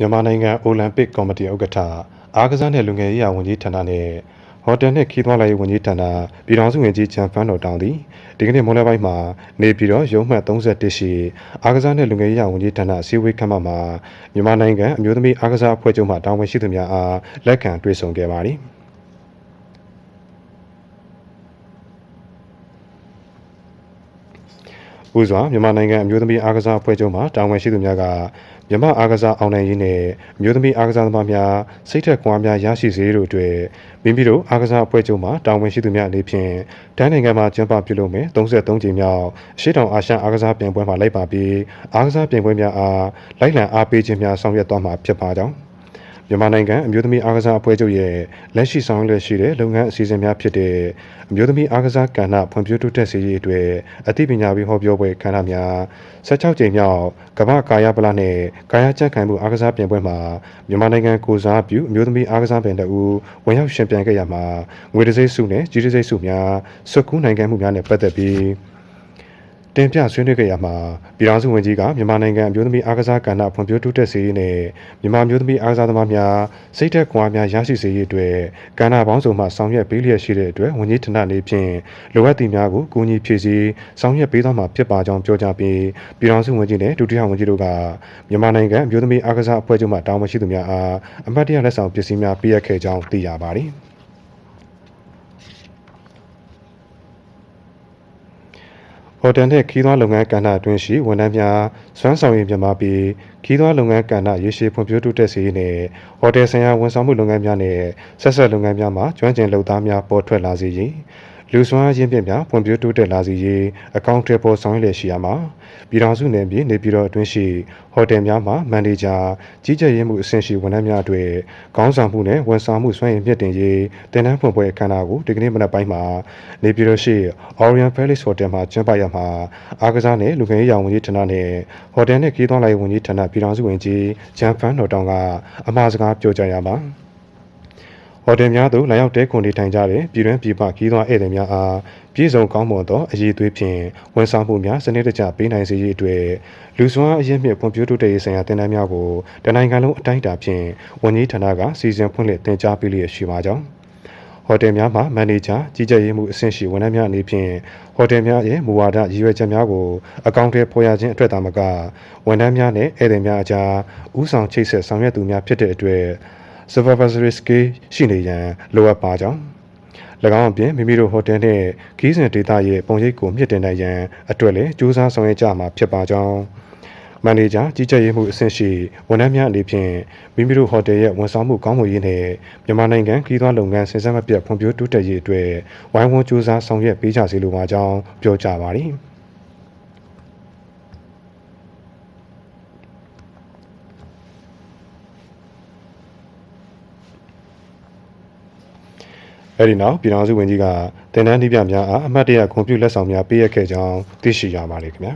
မြန်မာနိုင်ငံအိုလံပစ်ကော်မတီဥက္ကဋ္ဌအားကစားနဲ့လူငယ်ရေးရာဝန်ကြီးဌာနနဲ့ဟိုတယ်နဲ့ခီးသွွားလာရေးဝန်ကြီးဌာနပြည်ထောင်စုဝန်ကြီးချန်ဖန်တော်တောင်သည်ဒီကနေ့မွန်းလွဲပိုင်းမှာနေပြည်တော်ရုံးမှတ်31ရှိအားကစားနဲ့လူငယ်ရေးရာဝန်ကြီးဌာနအစည်းအဝေးခန်းမမှာမြန်မာနိုင်ငံအမျိုးသမီးအားကစားအဖွဲ့ချုပ်မှတာဝန်ရှိသူများအားလက်ခံတွေ့ဆုံခဲ့ပါသည်ဦးစွာမြန်မာနိုင်ငံအမျိုးသမီးအားကစားအဖွဲ့ချုပ်မှတာဝန်ရှိသူများကမြန်မာအားကစားအောင်နိုင်ရေးနဲ့အမျိုးသမီးအားကစားသမားများစိတ်ထက်ခွန်အားများရရှိစေတို့အတွက်မိမိတို့အားကစားအဖွဲ့ချုပ်မှတာဝန်ရှိသူများအနေဖြင့်တိုင်းနိုင်ငံမှာကျင်းပပြုလုပ်မယ်33ကြိမ်မြောက်အရှေ့တောင်အာရှအားကစားပြိုင်ပွဲမှာလိုက်ပါပြီးအားကစားပြိုင်ပွဲများအားလိုက်လံအားပေးခြင်းများဆောင်ရွက်သွားမှာဖြစ်ပါကြောင်းမြန်မာနိုင်ငံအမျိုးသမီးအားကစားအဖွဲ့ချုပ်ရဲ့လက်ရှိဆောင်ရွက်ရှိတဲ့လုပ်ငန်းအစီအစဉ်များဖြစ်တဲ့အမျိုးသမီးအားကစားကဏ္ဍဖွံ့ဖြိုးတိုးတက်စေရေးအတွက်အသိပညာပေးဟောပြောပွဲခန်းနာများ16ကြိမ်မြောက်ကမ္ဘာကာယပလနဲ့ကာယကြံ့ခိုင်မှုအားကစားပြိုင်ပွဲမှာမြန်မာနိုင်ငံကိုစားပြုအမျိုးသမီးအားကစားပြိုင်တူဝင်ရောက်ရှင်ပြိုင်ခဲ့ရမှာငွေတစိမ့်စုနဲ့ကြီးတစိမ့်စုများဆွတ်ကူးနိုင်ငံမှုများနဲ့ပတ်သက်ပြီးတင်ပြဆွေးနွေးခဲ့ရမှာပြည်ထောင်စုဝန်ကြီးကမြန်မာနိုင်ငံအမျိုးသမီးအားကစားကဏ္ဍဖွံ့ဖြိုးတိုးတက်စေရေးနဲ့မြန်မာအမျိုးသမီးအားကစားသမားများစိတ်သက်ခွန်အားများရရှိစေရေးအတွက်ကဏ္ဍပေါင်းစုံမှဆောင်ရွက်ပေးလျက်ရှိတဲ့အတွက်ဝန်ကြီးဌာနအနေဖြင့်လိုအပ်သည့်များကိုကူညီဖြည့်ဆည်းဆောင်ရွက်ပေးသွားမှာဖြစ်ပါကြောင်းပြောကြားပြီးပြည်ထောင်စုဝန်ကြီးနဲ့ဒုတိယဝန်ကြီးတို့ကမြန်မာနိုင်ငံအမျိုးသမီးအားကစားအဖွဲ့ချုပ်မှတာဝန်ရှိသူများအားအမှတ်တရလက်ဆောင်ပစ္စည်းများပေးအပ်ခဲ့ကြောင်းသိရပါသည်ဟိုတယ်နဲ့ခီးသွွားလုပ်ငန်းကဏ္ဍအတွင်းရှိဝန်ထမ်းများစွမ်းဆောင်ရည်မြင့်မားပြီးခီးသွွားလုပ်ငန်းကဏ္ဍရေရှည်ဖွံ့ဖြိုးတိုးတက်စေရေးနဲ့ဟိုတယ်ဆိုင်ရာဝန်ဆောင်မှုလုပ်ငန်းများနဲ့ဆက်ဆက်လုပ်ငန်းများမှာကျွမ်းကျင်လုပ်သားများပေါ်ထွက်လာစေရေးလူစွမ်းရင်းမြစ်များဖွံ့ဖြိုးတိုးတက်လာစေရေးအကောင့်တွေပေါ်ဆောင်ရွက်လျက်ရှိရမှာပြည်ထောင်စုနယ်မြေနေပြည်တော်အတွင်းရှိဟိုတယ်များမှာမန်နေဂျာကြီးကြပ်ရေးမှုအဆင့်ရှိဝန်ထမ်းများအတွက်ခေါင်းဆောင်မှုနဲ့ဝန်ဆောင်မှုစွမ်းရည်မြင့်တင်ရေးတင်နန်းဖွင့်ပွဲအခမ်းအနားကိုဒီကနေ့မနက်ပိုင်းမှာနေပြည်တော်ရှိ Orient Palace Hotel မှာကျင်းပရမှာအားကစားနဲ့လူငယ်ရေးရာဝန်ကြီးဌာနနဲ့ဟိုတယ်နဲ့ခီးသွွားလာရေးဝန်ကြီးဌာနပြည်ထောင်စုဝန်ကြီးဂျန်ဖန်တော်တောင်ကအမှာစကားပြောကြားရမှာဟိုတယ်များသို့လာရောက်တဲခွန်နေထိုင်ကြတဲ့ပြည်တွင်းပြည်ပခီးသွွားဧည့်သည်များအားပြည်စုံကောင်းမွန်သောအရေးသွေးဖြင့်ဝန်ဆောင်မှုများစနစ်တကျပေးနိုင်စေရေးအတွက်လူစွမ်းအရင်းမြစ်ဖွံ့ဖြိုးတိုးတက်ရေးဆိုင်ရာတင်နန်းများကိုတနိုင်ငံလုံးအတိုင်းအတာဖြင့်ဝန်ကြီးဌာနကစီစဉ်ဖွင့်လှစ်တင်ကြားပေးလျက်ရှိပါကြောင်းဟိုတယ်များမှာမန်နေဂျာကြီးကြပ်ရေးမှုအဆင့်ရှိဝန်ထမ်းများအနေဖြင့်ဟိုတယ်များရဲ့မူဝါဒရည်ရွယ်ချက်များကိုအကောင့်ထဲပေါ်ရခြင်းအတွက်သာမကဝန်ထမ်းများနဲ့ဧည့်သည်များအကြားဥဆောင်ချိတ်ဆက်ဆောင်ရွက်သူများဖြစ်တဲ့အတွက်supervisory skill ရှိနေရန်လိုအပ်ပါကြောင်း၎င်းအပြင်မိမိတို့ဟိုတယ်နှင့်ခီးစဉ်ဒေသရဲ့ပုံရိပ်ကိုမြင့်တင်နိုင်ရန်အတွက်လည်းကြိုးစားဆောင်ရွက်ကြမှာဖြစ်ပါကြောင်းမန်နေဂျာကြီးကြပ်ရေးမှုအဆင့်ရှိဝန်ထမ်းများအနေဖြင့်မိမိတို့ဟိုတယ်ရဲ့ဝန်ဆောင်မှုကောင်းမွန်ရေးနဲ့မြန်မာနိုင်ငံခီးသွွားလုပ်ငန်းစဉ်ဆက်မပြတ်ဖွံ့ဖြိုးတိုးတက်ရေးအတွက်ဝိုင်းဝန်းကြိုးစားဆောင်ရွက်ပေးကြစေလိုပါကြောင်းပြောကြားပါသည်အဲဒီနောက်ပြည်ထောင်စုဝန်ကြီးကတင်နန်းနှီးပြများအားအမှတ်တရဂုဏ်ပြုလက်ဆောင်များပေးအပ်ခဲ့ကြောင်းသိရှိရပါတယ်ခင်ဗျာ